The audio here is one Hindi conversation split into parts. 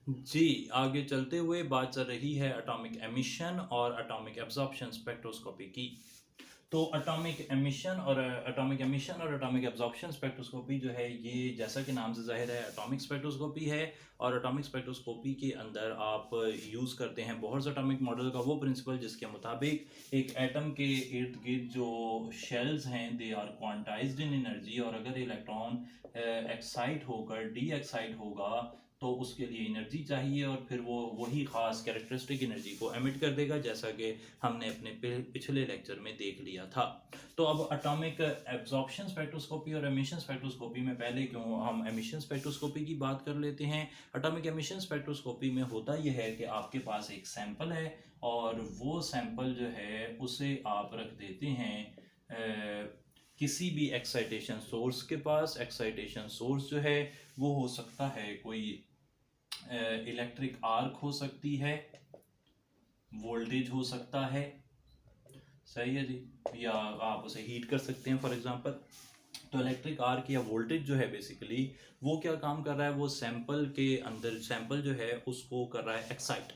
जी, आगे चलते हुए बात चल रही है एटॉमिक एमिशन और एटॉमिक एब्जॉर्प्शन स्पेक्ट्रोस्कोपी की। तो एटॉमिक एमिशन और एटॉमिक एब्जॉर्प्शन स्पेक्ट्रोस्कोपी जो है, ये जैसा कि नाम से ज़ाहिर है एटॉमिक स्पेक्ट्रोस्कोपी है। और एटॉमिक स्पेक्ट्रोस्कोपी के अंदर आप यूज़ करते हैं बोहर्स एटॉमिक मॉडल का वो प्रिंसिपल जिसके मुताबिक एक एटम के इर्द गिर्द जो शेल्स हैं they are quantized in energy, और अगर इलेक्ट्रॉन एक्साइट होकर डी एक्साइट होगा तो उसके लिए एनर्जी चाहिए, और फिर वो वही ख़ास कैरेक्टरिस्टिक एनर्जी को एमिट कर देगा, जैसा कि हमने अपने पिछले लेक्चर में देख लिया था। तो अब एटॉमिक एब्जॉर्प्शन स्पेक्ट्रोस्कोपी और एमिशन स्पेक्ट्रोस्कोपी में पहले क्यों हम एमिशन स्पेक्ट्रोस्कोपी की बात कर लेते हैं। एटॉमिक एमिशन स्पेक्ट्रोस्कोपी में होता यह है कि आपके पास एक सैंपल है, और वो सैंपल जो है उसे आप रख देते हैं किसी भी एक्साइटेशन सोर्स के पास। एक्साइटेशन सोर्स जो है वो हो सकता है कोई इलेक्ट्रिक आर्क हो सकती है, वोल्टेज हो सकता है, सही है जी, या आप उसे हीट कर सकते हैं फॉर एग्जांपल। तो इलेक्ट्रिक आर्क या वोल्टेज जो है बेसिकली वो क्या काम कर रहा है, वो सैंपल के अंदर सैंपल जो है उसको कर रहा है एक्साइट।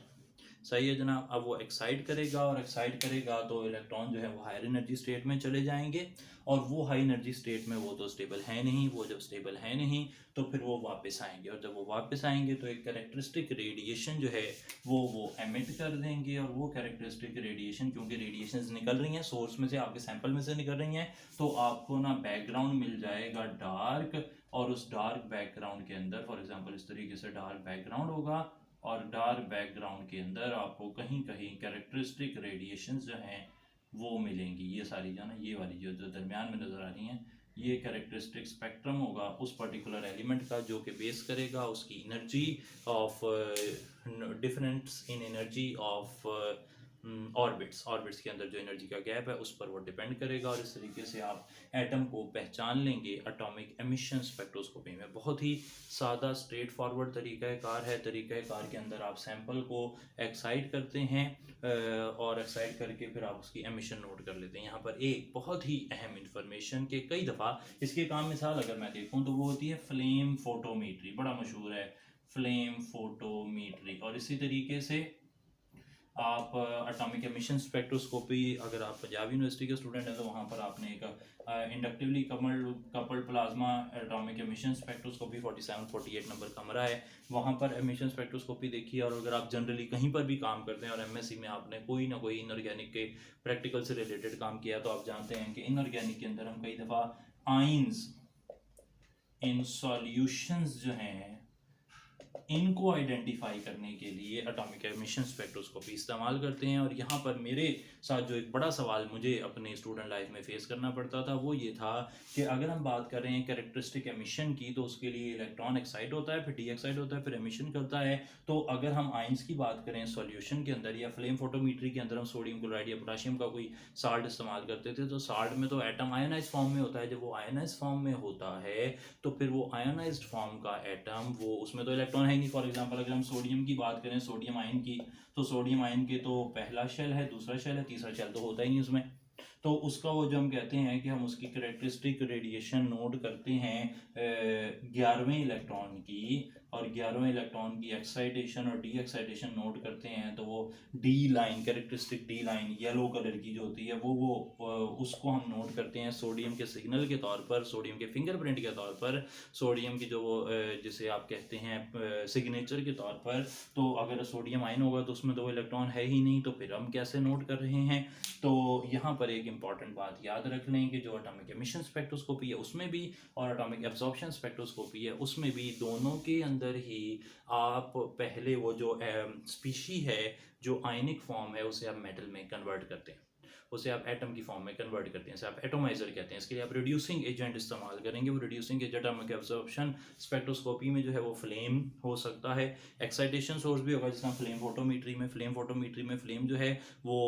सही है जनाब। अब वो एक्साइट करेगा, और एक्साइट करेगा तो इलेक्ट्रॉन जो है वो हायर एनर्जी स्टेट में चले जाएंगे, और वो हाई एनर्जी स्टेट में वो तो स्टेबल है नहीं, वो जब स्टेबल है नहीं तो फिर वो वापस आएंगे, और जब वो वापस आएंगे तो एक कैरेक्टरिस्टिक रेडिएशन जो है वो एमिट कर देंगे। और वो कैरेक्टरिस्टिक रेडिएशन, क्योंकि रेडिएशंस निकल रही हैं सोर्स में से, आपके सैंपल में से निकल रही हैं, तो आपको ना बैकग्राउंड मिल जाएगा डार्क, और उस डार्क बैकग्राउंड के अंदर फॉर एग्जांपल इस तरीके से डार्क बैकग्राउंड होगा, और डार्क बैकग्राउंड के अंदर आपको कहीं कहीं कैरेक्टरिस्टिक रेडिएशंस जो हैं वो मिलेंगी। ये सारी जो ना, ये वाली जो जो दरमियान में नज़र आ रही हैं, ये कैरेक्टरिस्टिक स्पेक्ट्रम होगा उस पर्टिकुलर एलिमेंट का, जो कि बेस करेगा उसकी energy of difference in energy of orbits के अंदर जो एनर्जी का गैप है उस पर वो डिपेंड करेगा। और इस तरीके से आप एटम को पहचान लेंगे एटॉमिक एमिशन स्पेक्ट्रोस्कोपी में। बहुत ही सादा स्ट्रेट फॉरवर्ड तरीक़ाकार है। तरीक़ाकार के अंदर आप सैंपल को एक्साइट करते हैं, और एक्साइट करके फिर आप उसकी एमिशन नोट कर लेते हैं। यहाँ पर एक बहुत ही अहम इंफॉर्मेशन के कई दफ़ा इसके काम मिसाल अगर मैं देखूँ तो वो होती है फ्लेम फोटोमीट्री, बड़ा मशहूर है फ्लेम फोटोमीट्री। और इसी तरीके से आप एटॉमिक एमिशन स्पेक्ट्रोस्कोपी, अगर आप पंजाब यूनिवर्सिटी के स्टूडेंट हैं तो वहाँ पर आपने एक inductively coupled plasma atomic emission spectroscopy 47-48 number कमरा है, वहाँ पर एमिशन स्पेक्ट्रोस्कोपी देखी। और अगर आप जनरली कहीं पर भी काम करते हैं और एमएससी में आपने कोई ना कोई इनऑर्गेनिक के प्रैक्टिकल से रिलेटेड काम किया, तो आप जानते हैं कि इनऑर्गेनिक के अंदर हम कई दफ़ा आइंस इन सॉल्यूशंस जो हैं इनको आइडेंटिफाई करने के लिए एटॉमिक एमिशन स्पेक्ट्रोस्कोपी इस्तेमाल करते हैं। और यहाँ पर मेरे साथ जो एक बड़ा सवाल मुझे अपने स्टूडेंट लाइफ में फेस करना पड़ता था वो ये था कि अगर हम बात कर रहे हैं कैरेक्टरिस्टिक एमिशन की, तो उसके लिए इलेक्ट्रॉन एक्साइट होता है, फिर डी एक्साइट होता है, फिर एमिशन करता है। तो अगर हम आइंस की बात करें सॉल्यूशन के अंदर या फ्लेम फोटोमीट्री के अंदर हम सोडियम क्लोराइड या पोटाशियम का कोई साल्ट इस्तेमाल करते थे, तो साल्ट में तो एटम आयोनाइज फॉर्म में होता है। जब वो आयोनाइज फॉर्म में होता है तो फिर वो आयोनाइज्ड फॉर्म का एटम, वो उसमें तो इलेक्ट्रॉन है ही नहीं। फॉर एग्जांपल अगर हम सोडियम की बात करें, सोडियम आयन की, तो सोडियम आयन के तो पहला शेल है, दूसरा शेल है, तीसरा शेल तो होता ही नहीं उसमें। तो उसका वो जो हम कहते हैं कि हम उसकी करेक्टरिस्टिक रेडिएशन नोट करते हैं 11वें इलेक्ट्रॉन की, और 11वें इलेक्ट्रॉन की एक्साइटेशन और डी एक्साइटेशन नोट करते हैं, तो वो D line, characteristic D line yellow colour की जो होती है उसको हम नोट करते हैं सोडियम के सिग्नल के तौर पर, सोडियम के फिंगरप्रिंट के तौर पर, सोडियम की जो वो जिसे आप कहते हैं सिग्नेचर के तौर पर। तो अगर सोडियम आयन होगा तो उसमें 2 इलेक्ट्रॉन है ही नहीं, तो फिर हम कैसे नोट कर रहे हैं। तो यहाँ पर एक इंपॉर्टेंट बात याद रख लें कि जो एटॉमिक एमिशन स्पेक्ट्रोस्कोपी है उसमें भी, और एटॉमिक एब्जॉर्प्शन स्पेक्ट्रोस्कोपी है उसमें भी, दोनों के अंदर ही आप पहले वो जो स्पीशी है जो आयनिक फॉर्म है उसे आप मेटल में कन्वर्ट करते हैं, उसे आप एटम की फॉर्म में कन्वर्ट करते हैं, इसे आप एटोमाइजर कहते हैं। इसके लिए आप रिड्यूसिंग एजेंट इस्तेमाल करेंगे। वो reducing agent atomic absorption spectroscopy में जो है वो फ्लेम हो सकता है, एक्साइटेशन सोर्स भी होगा, जिसमें फ्लेम फोटोमीट्री में फ्लेम जो है वो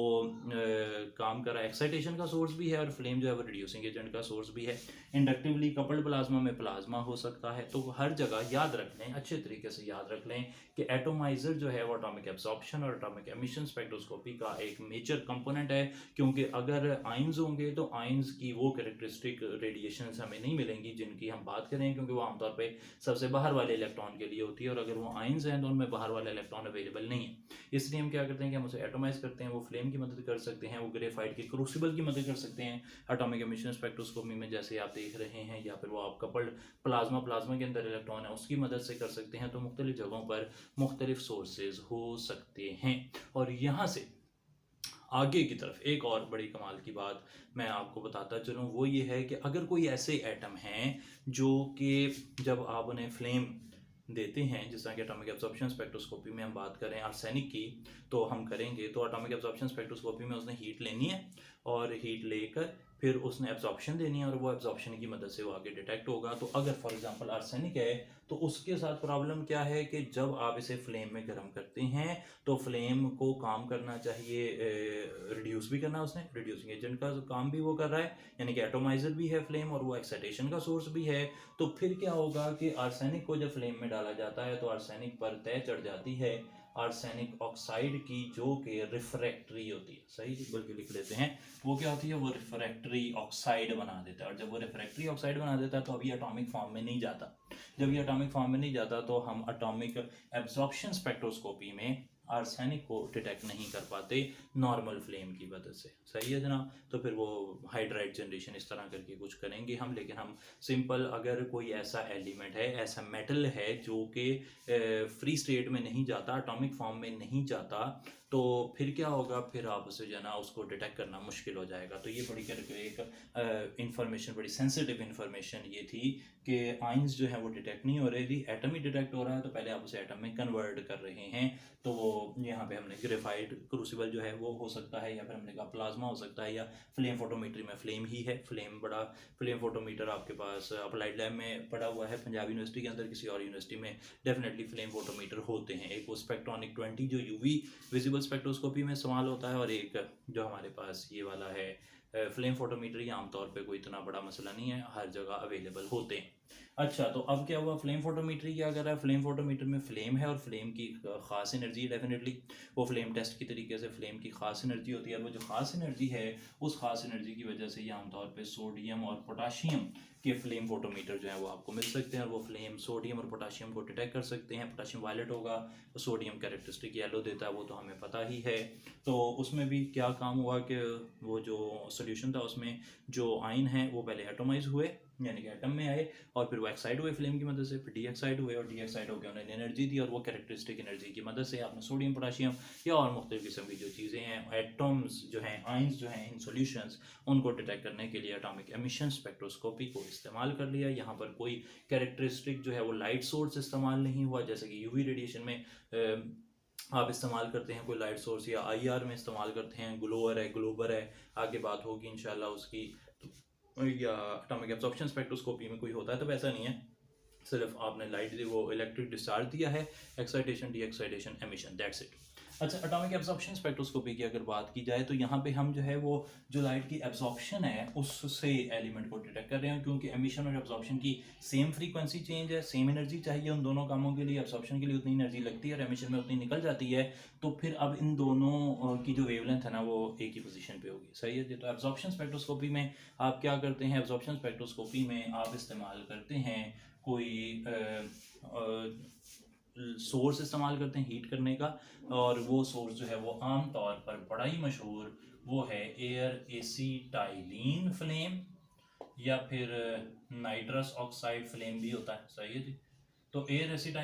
काम कर रहा है, एक्साइटेशन का सोर्स भी है, और फ्लेम जो है वो रिड्यूसिंग एजेंट का सोर्स भी है। इंडक्टिवली कपल्ड प्लाज्मा में प्लाज्मा हो सकता है। तो हर जगह याद रख लें, अच्छे तरीके से याद रख लें कि एटोमाइजर जो है वो एटॉमिक एब्जॉर्प्शन और एटॉमिक एमिशन स्पेक्ट्रोस्कोपी का एक मेजर कंपोनेंट है, क्योंकि क्योंकि अगर आइंस होंगे तो आइंस की वो कैरेक्टरिस्टिक रेडिएशंस हमें नहीं मिलेंगी जिनकी हम बात करें, क्योंकि वो आमतौर पे सबसे बाहर वाले इलेक्ट्रॉन के लिए होती है, और अगर वो आइंस हैं तो उनमें बाहर वाला इलेक्ट्रॉन अवेलेबल नहीं है। इसलिए हम क्या करते हैं कि हम उसे एटोमाइज करते हैं, वो फ्लेम की मदद कर सकते हैं, वो ग्रेफाइट के क्रूसिबल की मदद कर सकते हैं एटॉमिक एमिशन स्पेक्ट्रोस्कोपी में, जैसे आप देख रहे हैं, या फिर वो आप कपल्ड प्लाज्मा के अंदर इलेक्ट्रॉन है उसकी मदद से कर सकते हैं। तो मुख्तलिफ जगहों पर मुख्तलिफ सोर्सेज हो सकते हैं। और यहाँ से आगे की तरफ एक और बड़ी कमाल की बात मैं आपको बताता चलूँ, वो ये है कि अगर कोई ऐसे एटम हैं जो कि जब आप उन्हें फ्लेम देते हैं, जिस तरह की एटॉमिक एब्जॉर्प्शन स्पेक्ट्रोस्कोपी में हम बात करें आर्सेनिक की, तो हम करेंगे तो एटॉमिक एब्जॉर्प्शन स्पेक्ट्रोस्कोपी में उसने हीट लेनी है, और हीट लेकर फिर उसने एब्जॉर्प्शन देनी है, और वो एब्जॉर्प्शन की मदद से वो आगे डिटेक्ट होगा। तो अगर फॉर एग्जांपल आर्सेनिक है तो उसके साथ प्रॉब्लम क्या है कि जब आप इसे फ्लेम में गर्म करते हैं तो फ्लेम को काम करना चाहिए, रिड्यूस भी करना, उसने रिड्यूसिंग एजेंट का काम भी वो कर रहा है, यानी कि एटोमाइजर भी है फ्लेम, और वो एक्साइटेशन का सोर्स भी है। तो फिर क्या होगा कि आर्सेनिक को जब फ्लेम में डाला जाता है तो आर्सेनिक पर तय चढ़ जाती है आर्सेनिक ऑक्साइड की, जो कि रिफ्रैक्टरी होती है। सही जी, बल्कि लिख लेते हैं, वो क्या होती है, वो रिफ्रैक्टरी ऑक्साइड बना देता है। और जब वो रिफ्रैक्टरी ऑक्साइड बना देता है तो अभी एटॉमिक फॉर्म में नहीं जाता। जब ये एटॉमिक फॉर्म में नहीं जाता तो हम एटॉमिक एब्जॉर्प्शन स्पेक्ट्रोस्कोपी में आर्सेनिक को डिटेक्ट नहीं कर पाते नॉर्मल फ्लेम की वजह से। सही है जनाब। तो फिर वो हाइड्राइड जनरेशन इस तरह करके कुछ करेंगे हम, लेकिन हम सिंपल अगर कोई ऐसा एलिमेंट है, ऐसा मेटल है जो कि फ्री स्टेट में नहीं जाता, एटॉमिक फॉर्म में नहीं जाता, तो फिर क्या होगा, फिर आप उसे जो है ना उसको डिटेक्ट करना मुश्किल हो जाएगा। तो ये बड़ी करके एक इंफॉर्मेशन, बड़ी सेंसिटिव इंफॉर्मेशन ये थी कि आइंस जो है वो डिटेक्ट नहीं हो रही थी, एटम ही डिटेक्ट हो रहा है, तो पहले आप उसे एटम में कन्वर्ट कर रहे हैं। तो वो यहाँ पे हमने ग्रेफाइट क्रूसिबल जो है वो हो सकता है, या फिर हमने कहा प्लाज्मा हो सकता है, या फ्लेम फोटोमीट्री में फ्लेम ही है। फ्लेम फोटोमीटर आपके पास अप्लाइड लैब में पड़ा हुआ है पंजाब यूनिवर्सिटी के अंदर, किसी और यूनिवर्सिटी में डेफिनेटली फ्लेम फोटोमीटर होते हैं। एक वो स्पेक्ट्रॉनिक 20 जो यूवी विजिबल स्पेक्ट्रोस्कोपी में इस्तेमाल होता है, और एक जो हमारे पास ये वाला है फ्लेम फोटोमीटर। ये आमतौर पे कोई इतना बड़ा मसला नहीं है, हर जगह अवेलेबल होते हैं। अच्छा, तो अब क्या हुआ, फ्लेम फोटोमीटर क्या कर रहा है, फ्लेम फोटोमीटर में फ्लेम है और फ्लेम की ख़ास एनर्जी, डेफिनेटली वो फ्लेम टेस्ट की तरीके से फ्लेम की ख़ास एनर्जी होती है। और वो जो ख़ास एनर्जी है, उस ख़ास एनर्जी की वजह से ये आमतौर पे सोडियम और पोटाशियम के फ्लेम फोटोमीटर जो है वो आपको मिल सकते हैं, और वो फ्लेम सोडियम और पोटाशियम को डिटेक्ट कर सकते हैं। पोटाशियम वायलेट होगा, सोडियम कैरेक्टरिस्टिक येलो देता है, वो तो हमें पता ही है। तो उसमें भी क्या काम हुआ कि वो जो सोल्यूशन था उसमें जो आयन है वो पहले एटोमाइज हुए, यानी कि एटम में आए, और फिर वो एक्साइड हुए फ्लेम की मदद से, फिर डी एक्साइड हुए, और डी एक्साइड होकर उन्होंने एनर्जी दी, और वो कैरेक्टरिस्टिक एनर्जी की मदद से आपने सोडियम पोटाशियम या और मुख्तलिफ किस्म की जो चीज़ें हैं, एटम्स जो हैं, आइंस जो हैं इन सॉल्यूशंस, उनको डिटेक्ट करने के लिए एटॉमिक एमिशन स्पेक्ट्रोस्कोपी को इस्तेमाल कर लिया। यहाँ पर कोई कैरेक्टरिस्टिक जो है वो लाइट सोर्स इस्तेमाल नहीं हुआ, जैसे कि यूवी रेडिएशन में आप इस्तेमाल करते हैं कोई लाइट सोर्स, या आईआर में इस्तेमाल करते हैं ग्लोअर है, ग्लोबर है, आगे बात होगी इंशाल्लाह उसकी, या एटॉमिक एब्जॉर्प्शन स्पेक्ट्रोस्कोपी में कोई होता है। तो वैसा नहीं है, सिर्फ आपने लाइट दी, वो इलेक्ट्रिक डिस्चार्ज दिया है, excitation, D excitation, emission, that's it. अच्छा, एटॉमिक एब्जॉर्प्शन स्पेक्ट्रोस्कोपी की अगर बात की जाए तो यहाँ पे हम जो है वो जो लाइट की एब्जॉर्प्शन है उससे एलिमेंट को डिटेक्ट कर रहे हैं, क्योंकि एमिशन और एब्जॉर्प्शन की सेम फ्रीक्वेंसी चेंज है, सेम एनर्जी चाहिए उन दोनों कामों के लिए। एब्जॉर्प्शन के लिए उतनी एनर्जी लगती है और एमिशन में उतनी निकल जाती है, तो फिर अब इन दोनों की जो वेवलेंथ है ना वो एक ही पोजीशन पे होगी। सही है जी। तो एब्जॉर्प्शन स्पेक्ट्रोस्कोपी में आप क्या करते हैं, एब्जॉर्प्शन स्पेक्ट्रोस्कोपी में आप इस्तेमाल करते हैं कोई सोर्स इस्तेमाल करते हैं हीट करने का, और वो सोर्स जो है वो आम तौर पर बड़ा ही मशहूर वो है एयर एसीटाइलिन फ्लेम, या फिर नाइट्रस ऑक्साइड फ्लेम भी होता है। सही है जी। तो एयर एसीटाइलिन